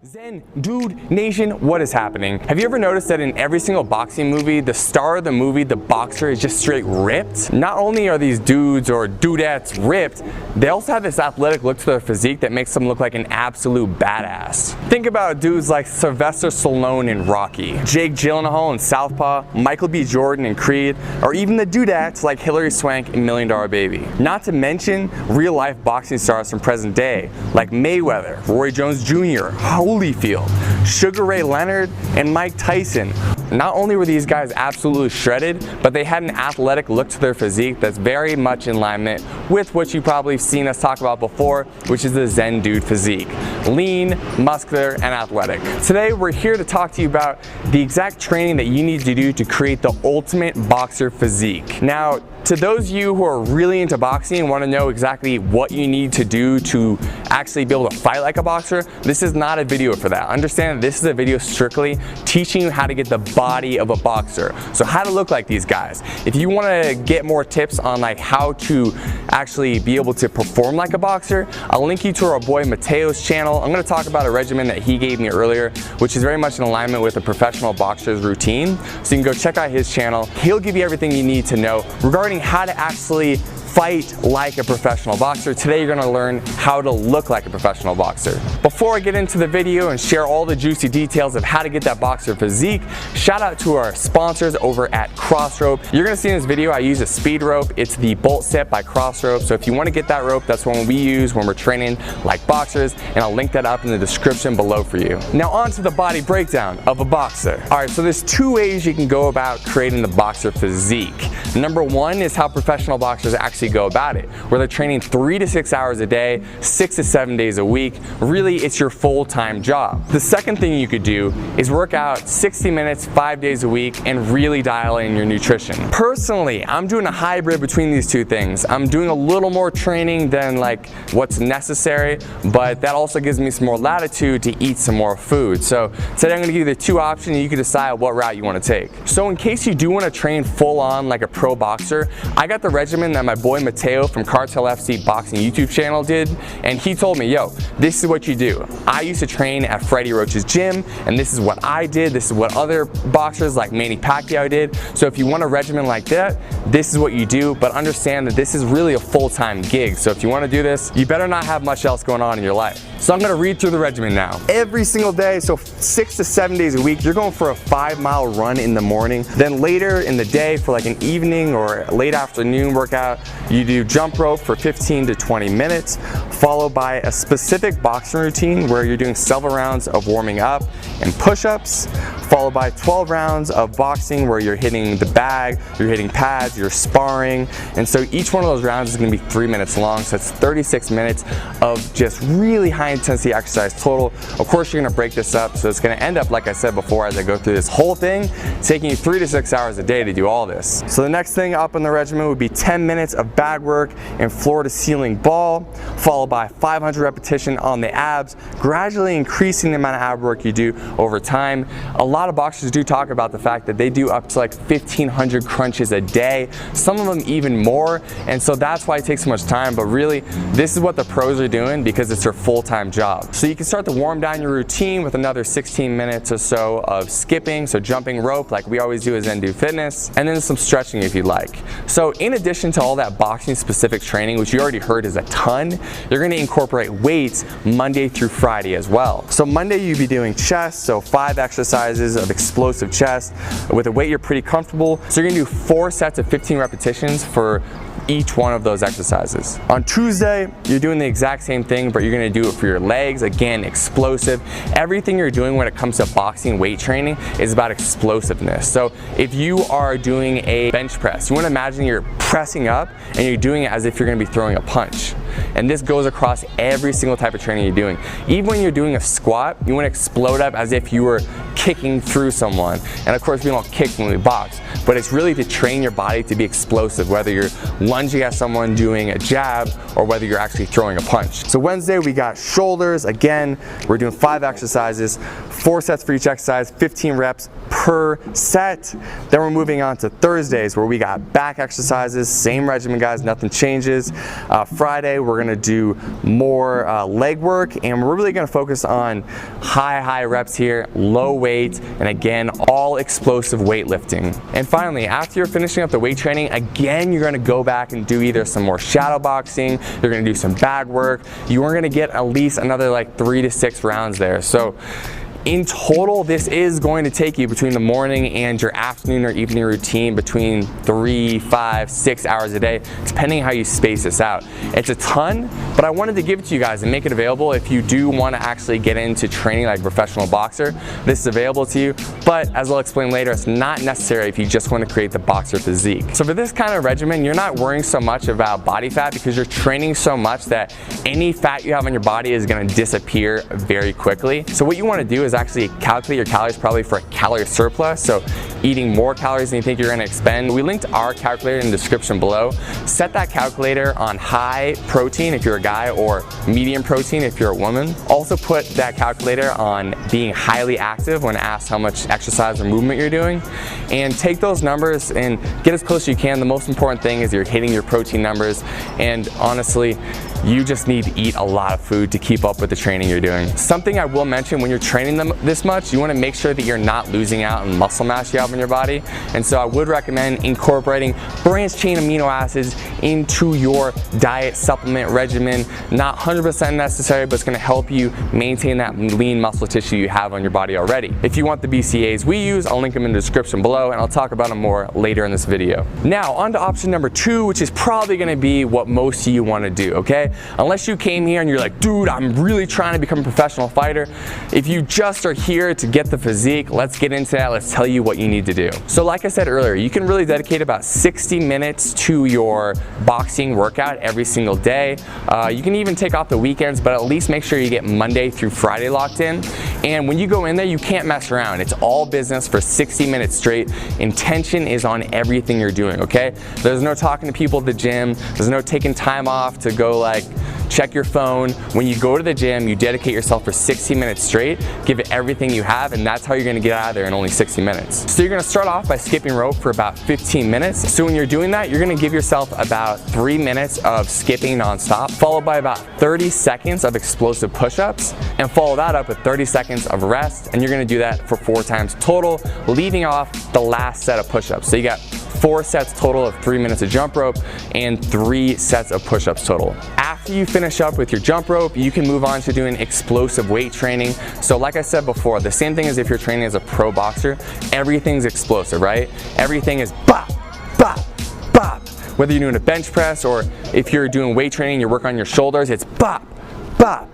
Zen Dude Nation, what is happening? Have you ever noticed that in every single boxing movie, the star of the movie, the boxer, is just straight ripped? Not only are these dudes or dudettes ripped, they also have this athletic look to their physique that makes them look like an absolute badass. Think about dudes like Sylvester Stallone in Rocky, Jake Gyllenhaal in Southpaw, Michael B. Jordan in Creed, or even the dudettes like Hilary Swank in $1 Million Baby. Not to mention real-life boxing stars from present day, like Mayweather, Roy Jones Jr., Holyfield, Sugar Ray Leonard, and Mike Tyson. Not only were these guys absolutely shredded, but they had an athletic look to their physique that's very much in alignment with what you've probably seen us talk about before, which is the Zen Dude physique. Lean, muscular, and athletic. Today we're here to talk to you about the exact training that you need to do to create the ultimate boxer physique. Now, to those of you who are really into boxing and want to know exactly what you need to do to actually be able to fight like a boxer, this is not a video for that. Understand that this is a video strictly teaching you how to get the body of a boxer. So how to look like these guys. If you want to get more tips on like how to actually be able to perform like a boxer, I'll link you to our boy Mateo's channel. I'm going to talk about a regimen that he gave me earlier, which is very much in alignment with a professional boxer's routine. So you can go check out his channel. He'll give you everything you need to know regarding how to actually fight like a professional boxer. Today you're going to learn how to look like a professional boxer. Before I get into the video and share all the juicy details of how to get that boxer physique, shout out to our sponsors over at Crossrope. You're going to see in this video I use a speed rope. It's the Bolt Set by Crossrope. So if you want to get that rope, that's one we use when we're training like boxers, and I'll link that up in the description below for you. Now on to the body breakdown of a boxer. Alright, so there's two ways you can go about creating the boxer physique. Number one is how professional boxers actually go about it, where they're training 3 to 6 hours a day, 6 to 7 days a week. Really, it's your full-time job. The second thing you could do is work out 60 minutes, 5 days a week, and really dial in your nutrition. Personally, I'm doing a hybrid between these two things. I'm doing a little more training than like what's necessary, but that also gives me some more latitude to eat some more food. So today I'm going to give you the two options and you can decide what route you want to take. So in case you do want to train full on like a pro boxer, I got the regimen that my boy Mateo from Cartel FC Boxing YouTube channel did, and he told me, yo, this is what you do. I used to train at Freddie Roach's gym, and this is what I did. This is what other boxers like Manny Pacquiao did. So if you want a regimen like that, this is what you do, but understand that this is really a full-time gig. So if you want to do this, you better not have much else going on in your life. So I'm going to read through the regimen now. Every single day, so 6 to 7 days a week, you're going for a 5-mile run in the morning. Then later in the day for like an evening or late afternoon workout, you do jump rope for 15 to 20 minutes, followed by a specific boxing routine where you're doing several rounds of warming up and push-ups, followed by 12 rounds of boxing where you're hitting the bag, you're hitting pads, you're sparring. And so each one of those rounds is going to be 3 minutes long, so it's 36 minutes of just really high intensity exercise total. Of course, you're going to break this up, so it's going to end up, like I said before, as I go through this whole thing, taking you 3 to 6 hours a day to do all this. So the next thing up in the regimen would be 10 minutes of bag work and floor to ceiling ball, followed by 500 repetition on the abs, gradually increasing the amount of ab work you do over time. A lot of boxers do talk about the fact that they do up to like 1,500 crunches a day, some of them even more, and so that's why it takes so much time. But really, this is what the pros are doing because it's their full-time job. So you can start to warm down your routine with another 16 minutes or so of skipping, so jumping rope like we always do as Zen Dude Fitness, and then some stretching if you'd like. So in addition to all that boxing specific training, which you already heard is a ton, you're going to incorporate weights Monday through Friday as well. So Monday you'll be doing chest, so 5 exercises of explosive chest with a weight you're pretty comfortable. So you're going to do 4 sets of 15 repetitions for each one of those exercises. On Tuesday, you're doing the exact same thing, but you're going to do it for your legs. Again, explosive. Everything you're doing when it comes to boxing weight training is about explosiveness. So if you are doing a bench press, you want to imagine you're pressing up and you're doing it as if you're going to be throwing a punch. And this goes across every single type of training you're doing. Even when you're doing a squat, you want to explode up as if you were kicking through someone. And of course we don't kick when we box, but it's really to train your body to be explosive, whether you're lunging at someone doing a jab or whether you're actually throwing a punch. So Wednesday we got shoulders. Again, we're doing 5 exercises, 4 sets for each exercise, 15 reps per set. Then we're moving on to Thursdays where we got back exercises, same regimen guys, nothing changes. Friday we're gonna do more leg work, and we're really gonna focus on high reps here, low weight, and again, all explosive weightlifting. And finally, after you're finishing up the weight training, again, you're gonna go back and do either some more shadow boxing, you're gonna do some bag work, you are gonna get at least another like 3 to 6 rounds there. So in total, this is going to take you between the morning and your afternoon or evening routine between 3, 5, 6 hours a day, depending how you space this out. It's a ton, but I wanted to give it to you guys and make it available if you do want to actually get into training like a professional boxer. This is available to you, but as I'll explain later, it's not necessary if you just want to create the boxer physique. So for this kind of regimen, you're not worrying so much about body fat because you're training so much that any fat you have on your body is going to disappear very quickly. So what you want to do is actually calculate your calories probably for a calorie surplus, so eating more calories than you think you're going to expend. We linked our calculator in the description below. Set that calculator on high protein if you're a guy or medium protein if you're a woman. Also put that calculator on being highly active when asked how much exercise or movement you're doing, and take those numbers and get as close as you can. The most important thing is you're hitting your protein numbers, and honestly, you just need to eat a lot of food to keep up with the training you're doing. Something I will mention, when you're training them this much, you want to make sure that you're not losing out on muscle mass you have in your body. And so I would recommend incorporating branched chain amino acids into your diet supplement regimen. Not 100% necessary, but it's going to help you maintain that lean muscle tissue you have on your body already. If you want the BCAAs we use, I'll link them in the description below, and I'll talk about them more later in this video. Now on to option number 2, which is probably going to be what most of you want to do, okay? Unless you came here and you're like, dude, I'm really trying to become a professional fighter. If you just are here to get the physique, let's get into that. Let's tell you what you need to do. So like I said earlier, you can really dedicate about 60 minutes to your boxing workout every single day. You can even take off the weekends, but at least make sure you get Monday through Friday locked in. And when you go in there, you can't mess around. It's all business for 60 minutes straight. Intention is on everything you're doing, okay? There's no talking to people at the gym. There's no taking time off to go like check your phone. When you go to the gym, you dedicate yourself for 60 minutes straight, give it everything you have, and that's how you're gonna get out of there in only 60 minutes. So you're gonna start off by skipping rope for about 15 minutes. So when you're doing that, you're gonna give yourself about 3 minutes of skipping nonstop, followed by about 30 seconds of explosive push-ups, and follow that up with 30 seconds of rest, and you're gonna do that for 4 times total, leaving off the last set of push-ups. So you got 4 sets total of 3 minutes of jump rope and 3 sets of push-ups total. After you finish up with your jump rope, you can move on to doing explosive weight training. So like I said before, the same thing as if you're training as a pro boxer, everything's explosive, right? Everything is bop, bop, bop. Whether you're doing a bench press or if you're doing weight training, you're working on your shoulders, it's bop, bop.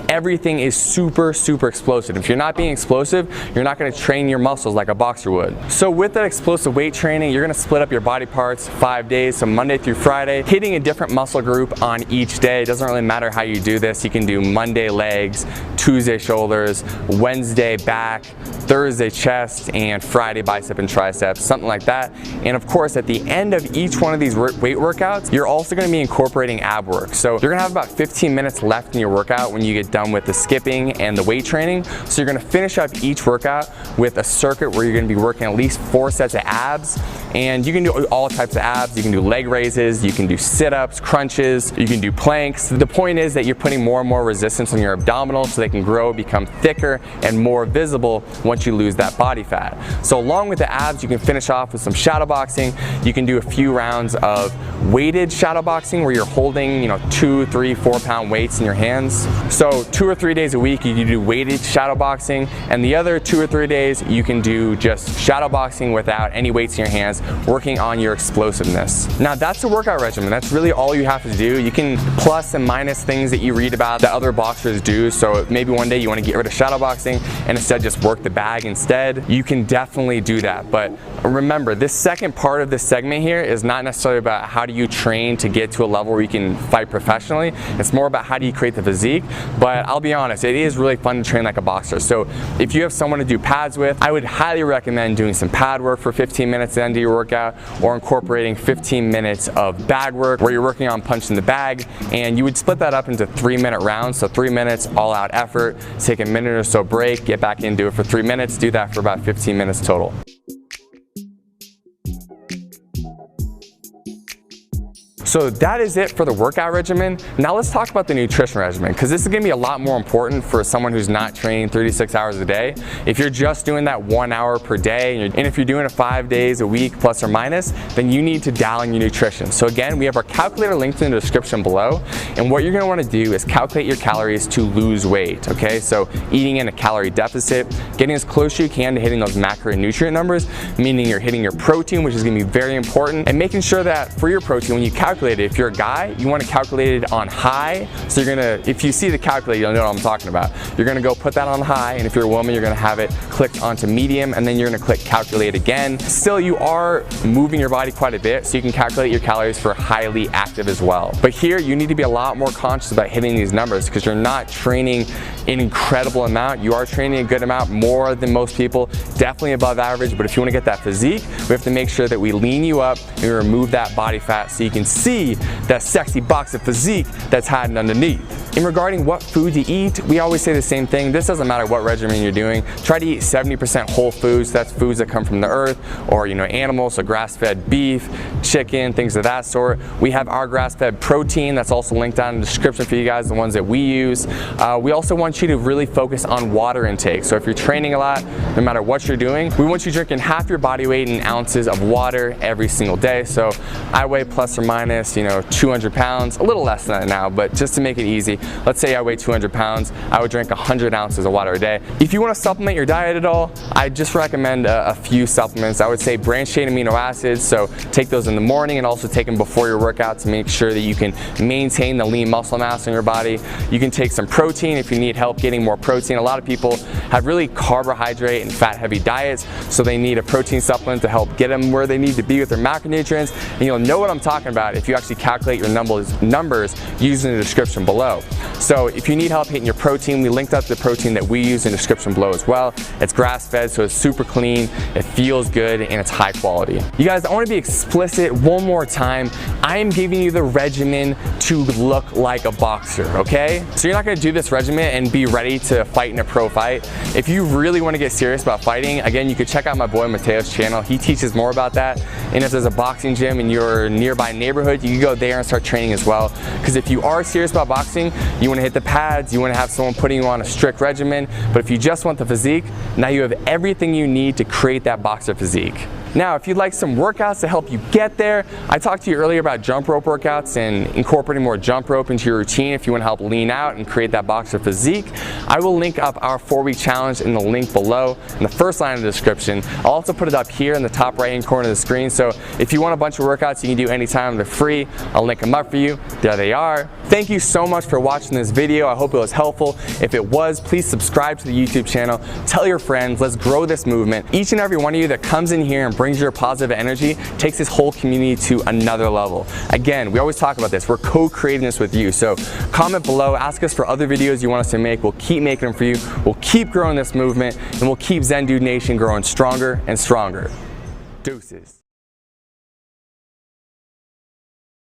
Everything is super explosive. If you're not being explosive, you're not going to train your muscles like a boxer would. So with that explosive weight training, you're going to split up your body parts 5 days, so Monday through Friday, hitting a different muscle group on each day. It doesn't really matter how you do this. You can do Monday legs, Tuesday shoulders, Wednesday back, Thursday chest, and Friday bicep and triceps, something like that. And of course, at the end of each one of these weight workouts, you're also going to be incorporating ab work. So you're going to have about 15 minutes left in your workout when you get done with the skipping and the weight training. So you're going to finish up each workout with a circuit where you're going to be working at least 4 sets of abs, and you can do all types of abs. You can do leg raises, you can do sit-ups, crunches, you can do planks. The point is that you're putting more and more resistance on your abdominals so they can grow, become thicker, and more visible once you lose that body fat. So along with the abs, you can finish off with some shadow boxing. You can do a few rounds of weighted shadow boxing where you're holding, 2, 3, 4 pound weights in your hands. So 2 or 3 days a week you can do weighted shadow boxing, and the other 2 or 3 days you can do just shadow boxing without any weights in your hands, working on your explosiveness. Now that's a workout regimen. That's really all you have to do. You can plus and minus things that you read about that other boxers do. So maybe one day you want to get rid of shadow boxing and instead just work the bag instead. You can definitely do that. But remember, this second part of this segment here is not necessarily about how do you train to get to a level where you can fight professionally. It's more about how do you create the physique. But but I'll be honest, it is really fun to train like a boxer. So if you have someone to do pads with, I would highly recommend doing some pad work for 15 minutes at the end of your workout, or incorporating 15 minutes of bag work where you're working on punching the bag, and you would split that up into 3-minute rounds. So 3 minutes all out effort, take a minute or so break, get back in, do it for 3 minutes, do that for about 15 minutes total. So that is it for the workout regimen. Now let's talk about the nutrition regimen, because this is gonna be a lot more important for someone who's not training 36 hours a day. If you're just doing that 1 hour per day, and if you're doing it 5 days a week plus or minus, then you need to dial in your nutrition. So again, we have our calculator linked in the description below, and what you're gonna wanna do is calculate your calories to lose weight, okay? So eating in a calorie deficit, getting as close as you can to hitting those macronutrient numbers, meaning you're hitting your protein, which is gonna be very important, and making sure that for your protein, when you calculate it, if you're a guy, you want to calculate it on high. So you're gonna, if you see the calculator, you'll know what I'm talking about. You're gonna go put that on high, and if you're a woman, you're gonna have it clicked onto medium, and then you're gonna click calculate again. Still, you are moving your body quite a bit, so you can calculate your calories for highly active as well. But here, you need to be a lot more conscious about hitting these numbers, because you're not training an incredible amount. You are training a good amount, more than most people, definitely above average. But if you want to get that physique, we have to make sure that we lean you up and we remove that body fat so you can see that sexy box of physique that's hiding underneath. In regarding what food to eat, we always say the same thing. This doesn't matter what regimen you're doing. Try to eat 70% whole foods. That's foods that come from the earth, or animals, so grass-fed beef, chicken, things of that sort. We have our grass-fed protein that's also linked down in the description for you guys, the ones that we use. We also want you to really focus on water intake. So if you're training a lot, no matter what you're doing, we want you drinking half your body weight in ounces of water every single day. So I weigh plus or minus 200 pounds, a little less than that now, but just to make it easy, let's say I weigh 200 pounds, I would drink 100 ounces of water a day. If you want to supplement your diet at all, I just recommend a few supplements. I would say branched chain amino acids, so take those in the morning and also take them before your workout to make sure that you can maintain the lean muscle mass in your body. You can take some protein if you need help getting more protein. A lot of people have really carbohydrate and fat heavy diets, so they need a protein supplement to help get them where they need to be with their macronutrients, and you'll know what I'm talking about if you actually calculate your numbers using the description below. So if you need help hitting your protein, we linked up the protein that we use in the description below as well. It's grass-fed, so it's super clean, it feels good, and it's high quality. You guys, I want to be explicit one more time. I am giving you the regimen to look like a boxer, okay? So you're not going to do this regimen and be ready to fight in a pro fight. If you really want to get serious about fighting, again, you could check out my boy Mateo's channel. He teaches more about that. And if there's a boxing gym in your nearby neighborhood, you can go there and start training as well. Because if you are serious about boxing, you want to hit the pads, you want to have someone putting you on a strict regimen. But if you just want the physique, now you have everything you need to create that boxer physique. Now, if you'd like some workouts to help you get there, I talked to you earlier about jump rope workouts and incorporating more jump rope into your routine if you want to help lean out and create that boxer physique. I will link up our 4-week challenge in the link below in the first line of the description. I'll also put it up here in the top right-hand corner of the screen. So if you want a bunch of workouts you can do anytime, they're free. I'll link them up for you. There they are. Thank you so much for watching this video. I hope it was helpful. If it was, please subscribe to the YouTube channel. Tell your friends. Let's grow this movement. Each and every one of you that comes in here and brings your positive energy takes this whole community to another level. Again, we always talk about this. We're co-creating this with you. So comment below, ask us for other videos you want us to make. We'll keep making them for you. We'll keep growing this movement, and we'll keep Zen Dude Nation growing stronger and stronger. Deuces.